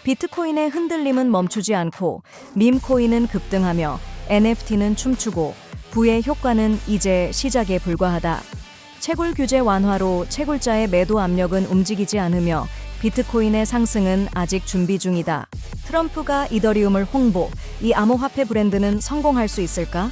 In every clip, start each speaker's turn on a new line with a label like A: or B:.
A: 비트코인의 흔들림은 멈추지 않고 밈코인은 급등하며 NFT는 춤추고 부의 효과는 이제 시작에 불과하다. 채굴 규제 완화로 채굴자의 매도 압력은 움직이지 않으며 비트코인의 상승은 아직 준비 중이다. 트럼프가 이더리움을 홍보, 이 암호화폐 브랜드는 성공할 수 있을까?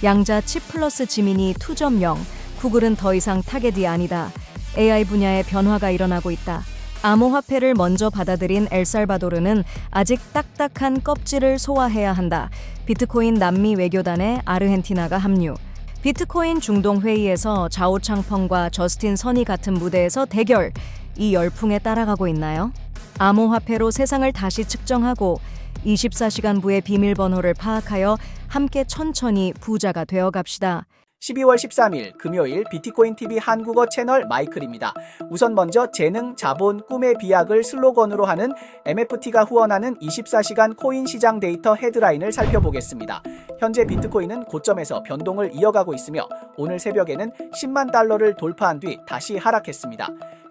A: 양자 칩 플러스 지민이 2.0, 구글은 더 이상 타겟이 아니다. AI 분야의 변화가 일어나고 있다. 암호화폐를 먼저 받아들인 엘살바도르는 아직 딱딱한 껍질을 소화해야 한다. 비트코인 남미 외교단에 아르헨티나가 합류. 비트코인 중동 회의에서 자오창펑과 저스틴 선이 같은 무대에서 대결. 이 열풍에 따라가고 있나요? 암호화폐로 세상을 다시 측정하고 24시간부의 비밀번호를 파악하여 함께 천천히 부자가 되어갑시다.
B: 12월 13일 금요일 비트코인TV 한국어 채널 마이클입니다. 우선 먼저 재능, 자본, 꿈의 비약을 슬로건으로 하는 MFT가 후원하는 24시간 코인 시장 데이터 헤드라인을 살펴보겠습니다. 현재 비트코인은 고점에서 변동을 이어가고 있으며 오늘 새벽에는 10만 달러를 돌파한 뒤 다시 하락했습니다.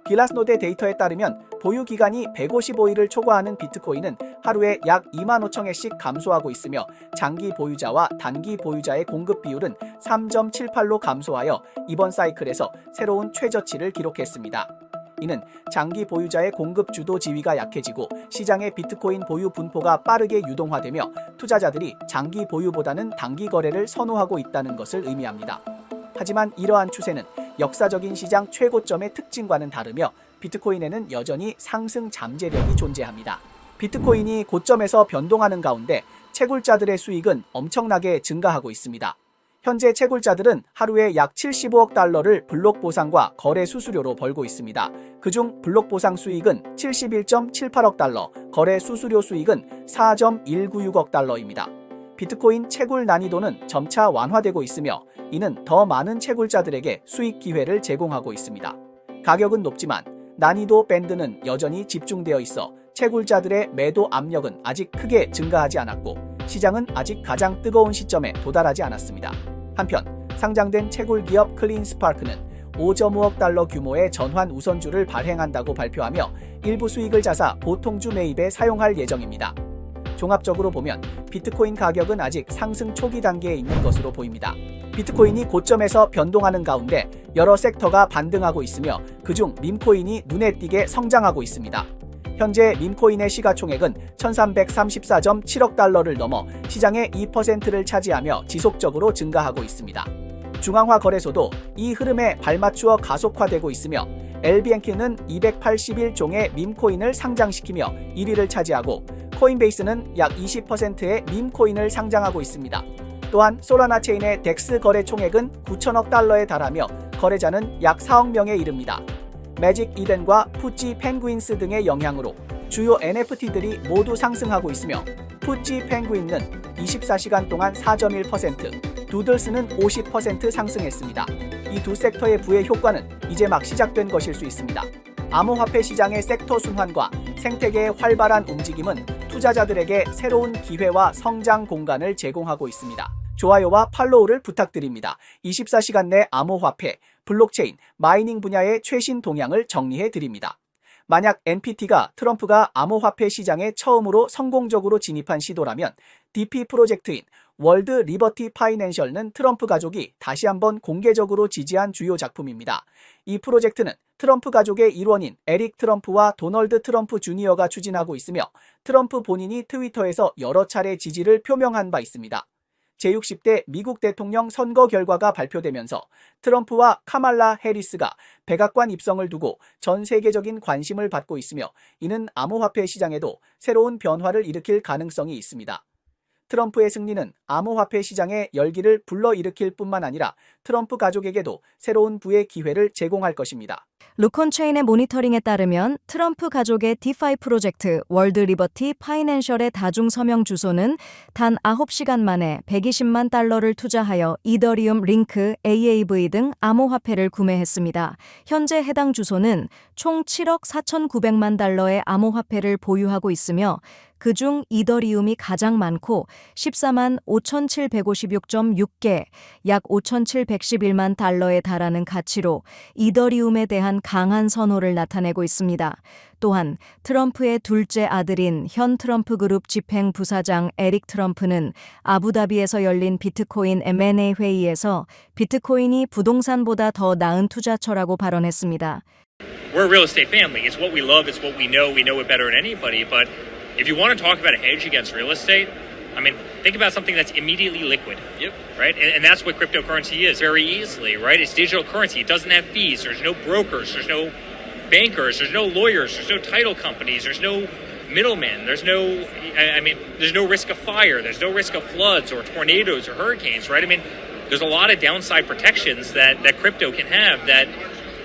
B: 길라스노데 데이터에 따르면 보유 기간이 155일을 초과하는 비트코인은 하루에 약 2만 5천 개씩 감소하고 있으며 장기 보유자와 단기 보유자의 공급 비율은 3.78로 감소하여 이번 사이클에서 새로운 최저치를 기록했습니다. 이는 장기 보유자의 공급 주도 지위가 약해지고 시장의 비트코인 보유 분포가 빠르게 유동화되며 투자자들이 장기 보유보다는 단기 거래를 선호하고 있다는 것을 의미합니다. 하지만 이러한 추세는 역사적인 시장 최고점의 특징과는 다르며 비트코인에는 여전히 상승 잠재력이 존재합니다. 비트코인이 고점에서 변동하는 가운데 채굴자들의 수익은 엄청나게 증가하고 있습니다. 현재 채굴자들은 하루에 약 75억 달러를 블록 보상과 거래 수수료로 벌고 있습니다. 그중 블록 보상 수익은 71.78억 달러, 거래 수수료 수익은 4.196억 달러입니다. 비트코인 채굴 난이도는 점차 완화되고 있으며 이는 더 많은 채굴자들에게 수익 기회를 제공하고 있습니다. 가격은 높지만 난이도 밴드는 여전히 집중되어 있어 채굴자들의 매도 압력은 아직 크게 증가하지 않았고 시장은 아직 가장 뜨거운 시점에 도달하지 않았습니다. 한편 상장된 채굴 기업 클린스파크는 5.5억 달러 규모의 전환 우선주를 발행한다고 발표하며 일부 수익을 자사 보통주 매입에 사용할 예정입니다. 종합적으로 보면 비트코인 가격은 아직 상승 초기 단계에 있는 것으로 보입니다. 비트코인이 고점에서 변동하는 가운데 여러 섹터가 반등하고 있으며 그중 밈코인이 눈에 띄게 성장하고 있습니다. 현재 밈코인의 시가총액은 1334.7억 달러를 넘어 시장의 2%를 차지하며 지속적으로 증가하고 있습니다. 중앙화 거래소도 이 흐름에 발맞추어 가속화되고 있으며 LBNK는 281종의 밈코인을 상장시키며 1위를 차지하고 코인베이스는 약 20%의 밈코인을 상장하고 있습니다. 또한 솔라나 체인의 덱스 거래 총액은 9천억 달러에 달하며 거래자는 약 4억 명에 이릅니다. 매직 이덴과 푸찌 펭귄스 등의 영향으로 주요 NFT들이 모두 상승하고 있으며 푸찌 펭귄은 24시간 동안 4.1%, 두들스는 50% 상승했습니다. 이 두 섹터의 부의 효과는 이제 막 시작된 것일 수 있습니다. 암호화폐 시장의 섹터 순환과 생태계의 활발한 움직임은 투자자들에게 새로운 기회와 성장 공간을 제공하고 있습니다. 좋아요와 팔로우를 부탁드립니다. 24시간 내 암호화폐, 블록체인, 마이닝 분야의 최신 동향을 정리해 드립니다. 만약 NPT가 트럼프가 암호화폐 시장에 처음으로 성공적으로 진입한 시도라면 DP 프로젝트인 월드 리버티 파이낸셜은 트럼프 가족이 다시 한번 공개적으로 지지한 주요 작품입니다. 이 프로젝트는 트럼프 가족의 일원인 에릭 트럼프와 도널드 트럼프 주니어가 추진하고 있으며 트럼프 본인이 트위터에서 여러 차례 지지를 표명한 바 있습니다. 제60대 미국 대통령 선거 결과가 발표되면서 트럼프와 카말라 해리스가 백악관 입성을 두고 전 세계적인 관심을 받고 있으며 이는 암호화폐 시장에도 새로운 변화를 일으킬 가능성이 있습니다. 트럼프의 승리는 암호화폐 시장의 열기를 불러일으킬 뿐만 아니라 트럼프 가족에게도 새로운 부의 기회를 제공할 것입니다.
A: 루콘체인의 모니터링에 따르면 트럼프 가족의 디파이 프로젝트 월드 리버티 파이낸셜의 다중 서명 주소는 단 9시간 만에 120만 달러를 투자하여 이더리움, 링크, AAV 등 암호화폐를 구매했습니다. 현재 해당 주소는 총 7억 4,900만 달러의 암호화폐를 보유하고 있으며 그중 이더리움이 가장 많고 14만 5,756.6개, 약 5,711만 달러에 달하는 가치로 이더리움에 대한 대한 강한 선호를 나타내고 있습니다. 또한 트럼프의 둘째 아들인 현 트럼프 그룹 집행 부사장 에릭 트럼프는 아부다비에서 열린 비트코인 M&A 회의에서 비트코인이 부동산보다 더 나은 투자처라고 발언했습니다.
C: We're a real estate family. It's what we love. It's what we know. We know it better than anybody. But if you want to talk about a hedge against real estate, I mean, think about something that's immediately liquid. Yep. Right? And that's what cryptocurrency is very easily, right? It's digital currency. It doesn't have fees. There's no brokers. There's no bankers. There's no lawyers. There's no title companies. There's no middlemen. There's no risk of fire. There's no risk of floods or tornadoes or hurricanes, right? I mean, there's a lot of downside protections that crypto can have that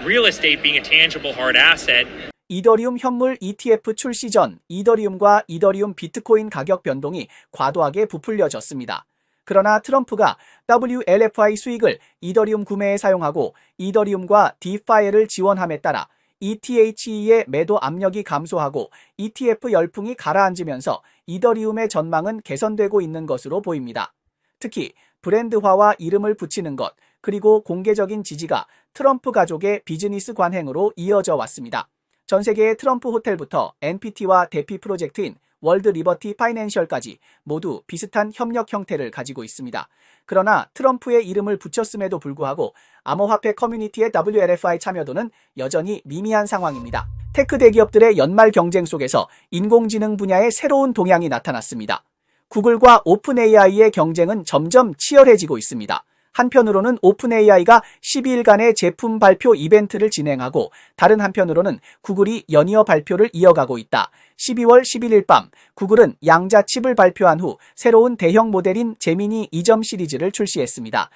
C: real estate being a tangible hard asset.
B: 이더리움 현물 ETF 출시 전 이더리움과 이더리움 비트코인 가격 변동이 과도하게 부풀려졌습니다. 그러나 트럼프가 WLFI 수익을 이더리움 구매에 사용하고 이더리움과 디파이를 지원함에 따라 ETHE의 매도 압력이 감소하고 ETF 열풍이 가라앉으면서 이더리움의 전망은 개선되고 있는 것으로 보입니다. 특히 브랜드화와 이름을 붙이는 것, 그리고 공개적인 지지가 트럼프 가족의 비즈니스 관행으로 이어져 왔습니다. 전 세계의 트럼프 호텔부터 NPT와 대피 프로젝트인 월드 리버티 파이낸셜까지 모두 비슷한 협력 형태를 가지고 있습니다. 그러나 트럼프의 이름을 붙였음에도 불구하고 암호화폐 커뮤니티의 WLFI 참여도는 여전히 미미한 상황입니다. 테크 대기업들의 연말 경쟁 속에서 인공지능 분야의 새로운 동향이 나타났습니다. 구글과 오픈AI의 경쟁은 점점 치열해지고 있습니다. 한편으로는 오픈AI가 12일간의 제품 발표 이벤트를 진행하고 다른 한편으로는 구글이 연이어 발표를 이어가고 있다. 12월 11일 밤 구글은 양자 칩을 발표한 후 새로운 대형 모델인 제미니 2점 시리즈를 출시했습니다.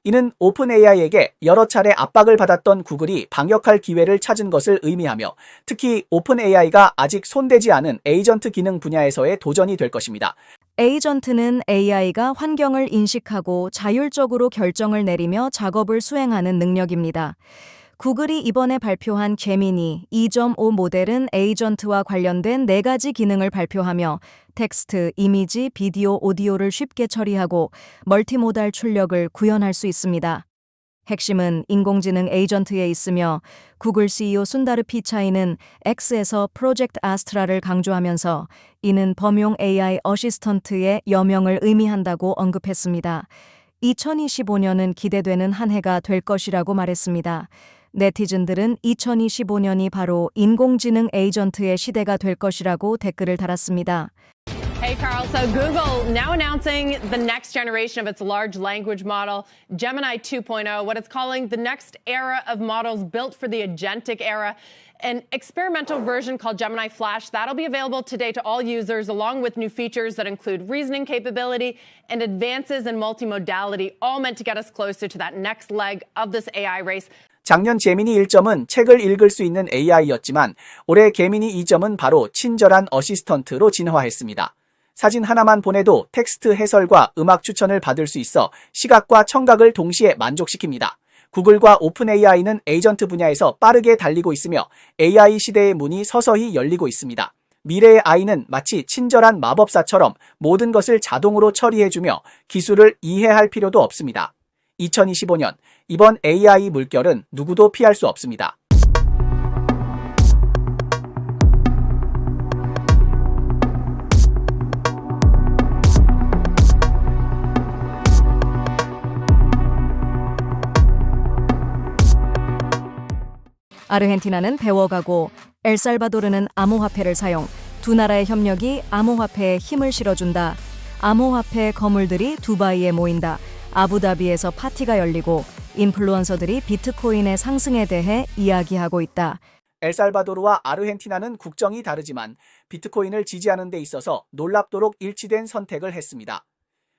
B: 이는 오픈AI에게 여러 차례 압박을 받았던 구글이 방역할 기회를 찾은 것을 의미하며 특히 오픈AI가 아직 손대지 않은 에이전트 기능 분야에서의 도전이 될 것입니다.
A: 에이전트는 AI가 환경을 인식하고 자율적으로 결정을 내리며 작업을 수행하는 능력입니다. 구글이 이번에 발표한 제미니 2.5 모델은 에이전트와 관련된 4가지 기능을 발표하며 텍스트, 이미지, 비디오, 오디오를 쉽게 처리하고 멀티모달 출력을 구현할 수 있습니다. 핵심은 인공지능 에이전트에 있으며 구글 CEO 순다르 피차이는 X에서 프로젝트 아스트라를 강조하면서 이는 범용 AI 어시스턴트의 여명을 의미한다고 언급했습니다. 2025년은 기대되는 한 해가 될 것이라고 말했습니다. 네티즌들은 2025년이 바로 인공지능 에이전트의 시대가 될 것이라고 댓글을 달았습니다.
D: Hey, Carl. So Google now announcing the next generation of its large language model, Gemini 2.0, what it's calling the next era of models built for the agentic era. An experimental version called Gemini Flash, that'll be available today to all users, along with new features that include reasoning capability and advances in multimodality, all meant to get us closer to that next leg of this AI race.
B: 작년 제미니 1점은 책을 읽을 수 있는 AI였지만 올해 제미니 2점은 바로 친절한 어시스턴트로 진화했습니다. 사진 하나만 보내도 텍스트 해설과 음악 추천을 받을 수 있어 시각과 청각을 동시에 만족시킵니다. 구글과 오픈AI는 에이전트 분야에서 빠르게 달리고 있으며 AI 시대의 문이 서서히 열리고 있습니다. 미래의 아이는 마치 친절한 마법사처럼 모든 것을 자동으로 처리해주며 기술을 이해할 필요도 없습니다. 2025년, 이번 AI 물결은 누구도 피할 수 없습니다.
A: 아르헨티나는 배워가고 엘살바도르는 암호화폐를 사용, 두 나라의 협력이 암호화폐에 힘을 실어준다. 암호화폐 거물들이 두바이에 모인다. 아부다비에서 파티가 열리고 인플루언서들이 비트코인의 상승에 대해 이야기하고 있다.
B: 엘살바도르와 아르헨티나는 국정이 다르지만 비트코인을 지지하는 데 있어서 놀랍도록 일치된 선택을 했습니다.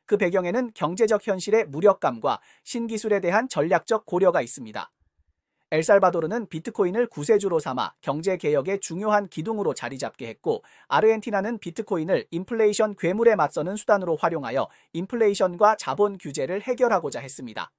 B: 그 배경에는 경제적 현실의 무력감과 신기술에 대한 전략적 고려가 있습니다. 엘살바도르는 비트코인을 구세주로 삼아 경제개혁의 중요한 기둥으로 자리 잡게 했고 아르헨티나는 비트코인을 인플레이션 괴물에 맞서는 수단으로 활용하여 인플레이션과 자본 규제를 해결하고자 했습니다.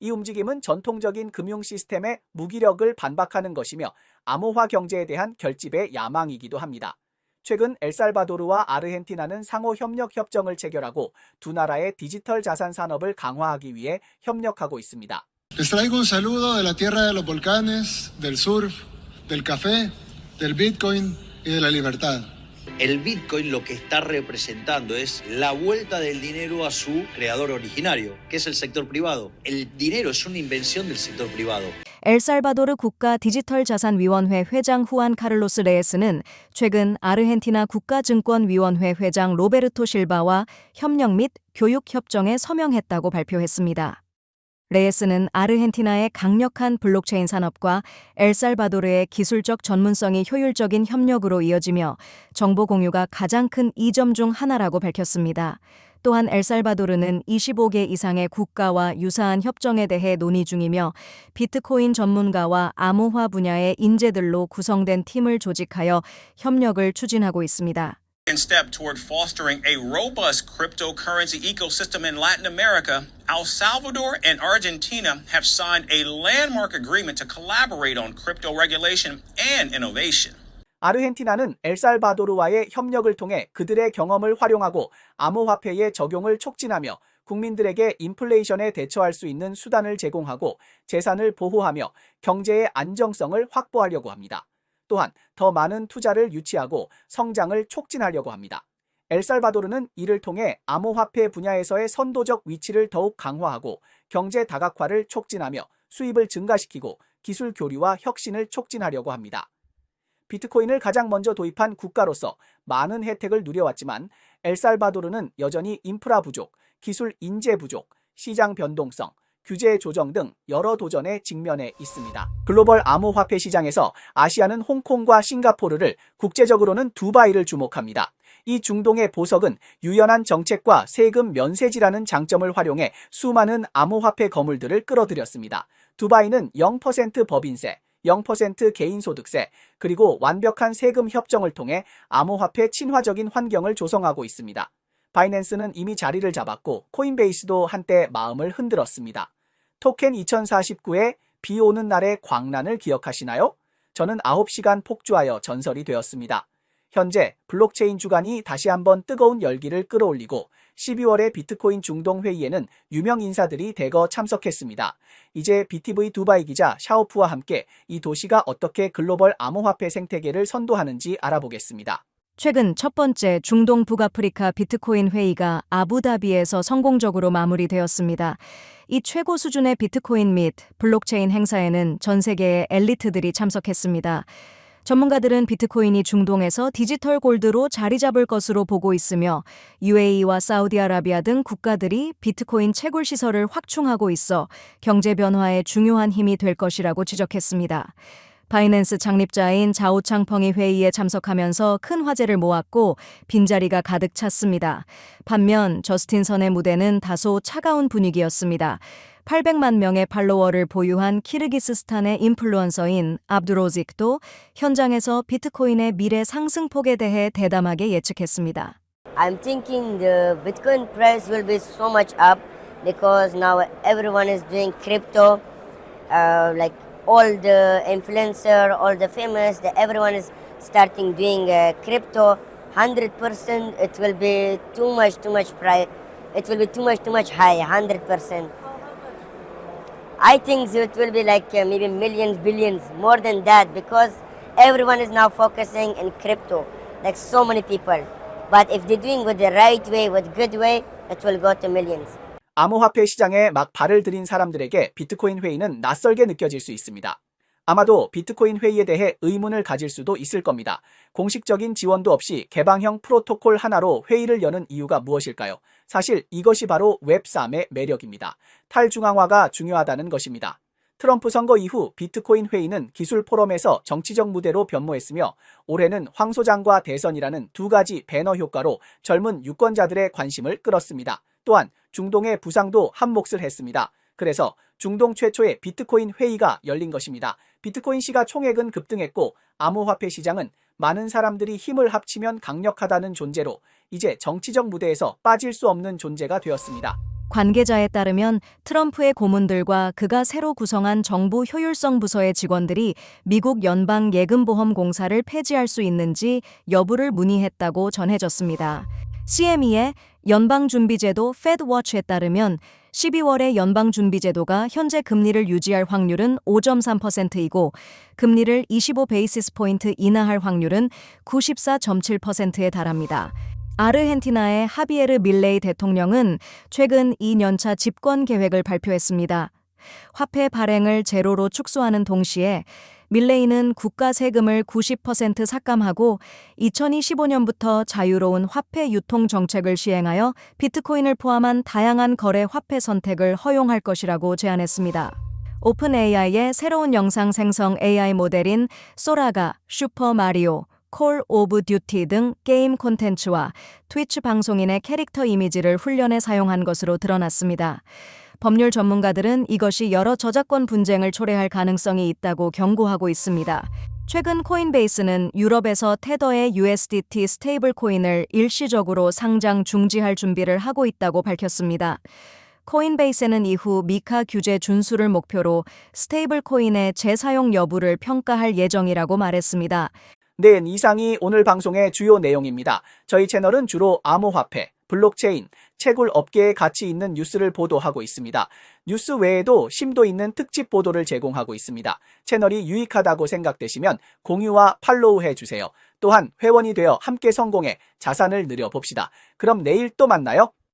B: 이 움직임은 전통적인 금융 시스템의 무기력을 반박하는 것이며 암호화 경제에 대한 결집의 야망이기도 합니다. 최근 엘살바도르와 아르헨티나는 상호 협력 협정을 체결하고 두 나라의 디지털 자산 산업을 강화하기 위해 협력하고 있습니다.
E: Les traigo un saludo de la tierra de los volcanes, del surf, del café, del Bitcoin y de la libertad.
F: El Bitcoin lo que está representando es la vuelta del dinero a su creador originario, que es el sector privado. El dinero es una invención del sector privado.
A: 엘살바도르 국가 디지털자산위원회 회장 후안 카를로스 레에스는 최근 아르헨티나 국가증권위원회 회장 로베르토 실바와 협력 및 교육 협정에 서명했다고 발표했습니다. 레에스는 아르헨티나의 강력한 블록체인 산업과 엘살바도르의 기술적 전문성이 효율적인 협력으로 이어지며 정보 공유가 가장 큰 이점 중 하나라고 밝혔습니다. 또한 엘살바도르는 25개 이상의 국가와 유사한 협정에 대해 논의 중이며 비트코인 전문가와 암호화 분야의 인재들로 구성된 팀을 조직하여 협력을 추진하고 있습니다.
G: Step toward fostering a robust cryptocurrency ecosystem in Latin America, El Salvador and Argentina have signed a landmark agreement to collaborate on crypto regulation and innovation.
B: 아르헨티나는 엘살바도르와의 협력을 통해 그들의 경험을 활용하고 암호화폐의 적용을 촉진하며 국민들에게 인플레이션에 대처할 수 있는 수단을 제공하고 재산을 보호하며 경제의 안정성을 확보하려고 합니다. 또한 더 많은 투자를 유치하고 성장을 촉진하려고 합니다. 엘살바도르는 이를 통해 암호화폐 분야에서의 선도적 위치를 더욱 강화하고 경제 다각화를 촉진하며 수입을 증가시키고 기술 교류와 혁신을 촉진하려고 합니다. 비트코인을 가장 먼저 도입한 국가로서 많은 혜택을 누려왔지만 엘살바도르는 여전히 인프라 부족, 기술 인재 부족, 시장 변동성, 규제 조정 등 여러 도전에 직면해 있습니다. 글로벌 암호화폐 시장에서 아시아는 홍콩과 싱가포르를, 국제적으로는 두바이를 주목합니다. 이 중동의 보석은 유연한 정책과 세금 면세지라는 장점을 활용해 수많은 암호화폐 거물들을 끌어들였습니다. 두바이는 0% 법인세, 0% 개인소득세, 그리고 완벽한 세금 협정을 통해 암호화폐 친화적인 환경을 조성하고 있습니다. 바이낸스는 이미 자리를 잡았고 코인베이스도 한때 마음을 흔들었습니다. 토켄 2049의 비 오는 날의 광란을 기억하시나요? 저는 9시간 폭주하여 전설이 되었습니다. 현재 블록체인 주간이 다시 한번 뜨거운 열기를 끌어올리고 12월의 비트코인 중동회의에는 유명 인사들이 대거 참석했습니다. 이제 BTV 두바이 기자 샤오프와 함께 이 도시가 어떻게 글로벌 암호화폐 생태계를 선도하는지 알아보겠습니다.
A: 최근 첫 번째 중동 북아프리카 비트코인 회의가 아부다비에서 성공적으로 마무리되었습니다. 이 최고 수준의 비트코인 및 블록체인 행사에는 전 세계의 엘리트들이 참석했습니다. 전문가들은 비트코인이 중동에서 디지털 골드로 자리 잡을 것으로 보고 있으며 UAE와 사우디아라비아 등 국가들이 비트코인 채굴 시설을 확충하고 있어 경제 변화에 중요한 힘이 될 것이라고 지적했습니다. 바이낸스 창립자인 자오창펑이 회의에 참석하면서 큰 화제를 모았고 빈자리가 가득 찼습니다. 반면 저스틴 선의 무대는 다소 차가운 분위기였습니다. 800만 명의 팔로워를 보유한 키르기스스탄의 인플루언서인 압두로직도 현장에서 비트코인의 미래 상승폭에 대해 대담하게 예측했습니다.
H: I'm thinking the Bitcoin price will be so much up because now everyone is doing crypto, like all the influencer, all the famous, everyone is starting doing crypto. 100% it will be too much price. It will be too much high. 100%. I think it will be like maybe millions, billions, more than that because everyone is now focusing in crypto, like so many people. But if they're doing with the right way, with good way, it will go to millions.
B: 암호화폐 시장에 막 발을 들인 사람들에게 비트코인 회의는 낯설게 느껴질 수 있습니다. 아마도 비트코인 회의에 대해 의문을 가질 수도 있을 겁니다. 공식적인 지원도 없이 개방형 프로토콜 하나로 회의를 여는 이유가 무엇일까요? 사실 이것이 바로 웹3의 매력입니다. 탈중앙화가 중요하다는 것입니다. 트럼프 선거 이후 비트코인 회의는 기술 포럼에서 정치적 무대로 변모했으며 올해는 황소장과 대선이라는 두 가지 배너 효과로 젊은 유권자들의 관심을 끌었습니다. 또한 중동의 부상도 한 몫을 했습니다. 그래서 중동 최초의 비트코인 회의가 열린 것입니다. 비트코인 시가 총액은 급등했고 암호화폐 시장은 많은 사람들이 힘을 합치면 강력하다는 존재로 이제 정치적 무대에서 빠질 수 없는 존재가 되었습니다.
A: 관계자에 따르면 트럼프의 고문들과 그가 새로 구성한 정부 효율성 부서의 직원들이 미국 연방예금보험공사를 폐지할 수 있는지 여부를 문의했다고 전해졌습니다. CME의 연방준비제도 FedWatch에 따르면 12월의 연방준비제도가 현재 금리를 유지할 확률은 5.3%이고 금리를 25베이시스포인트 인하할 확률은 94.7%에 달합니다. 아르헨티나의 하비에르 밀레이 대통령은 최근 2년차 집권 계획을 발표했습니다. 화폐 발행을 제로로 축소하는 동시에 밀레이는 국가 세금을 90% 삭감하고 2025년부터 자유로운 화폐 유통 정책을 시행하여 비트코인을 포함한 다양한 거래 화폐 선택을 허용할 것이라고 제안했습니다. 오픈 AI의 새로운 영상 생성 AI 모델인 소라가 슈퍼 마리오, 콜 오브 듀티 등 게임 콘텐츠와 트위치 방송인의 캐릭터 이미지를 훈련에 사용한 것으로 드러났습니다. 법률 전문가들은 이것이 여러 저작권 분쟁을 초래할 가능성이 있다고 경고하고 있습니다. 최근 코인베이스는 유럽에서 테더의 USDT 스테이블 코인을 일시적으로 상장 중지할 준비를 하고 있다고 밝혔습니다. 코인베이스는 이후 미카 규제 준수를 목표로 스테이블 코인의 재사용 여부를 평가할 예정이라고 말했습니다.
B: 네, 이상이 오늘 방송의 주요 내용입니다. 저희 채널은 주로 암호화폐, 블록체인, 채굴 업계에 가치 있는 뉴스를 보도하고 있습니다. 뉴스 외에도 심도 있는 특집 보도를 제공하고 있습니다. 채널이 유익하다고 생각되시면 공유와 팔로우 해주세요. 또한 회원이 되어 함께 성공해 자산을 늘려봅시다. 그럼 내일 또 만나요.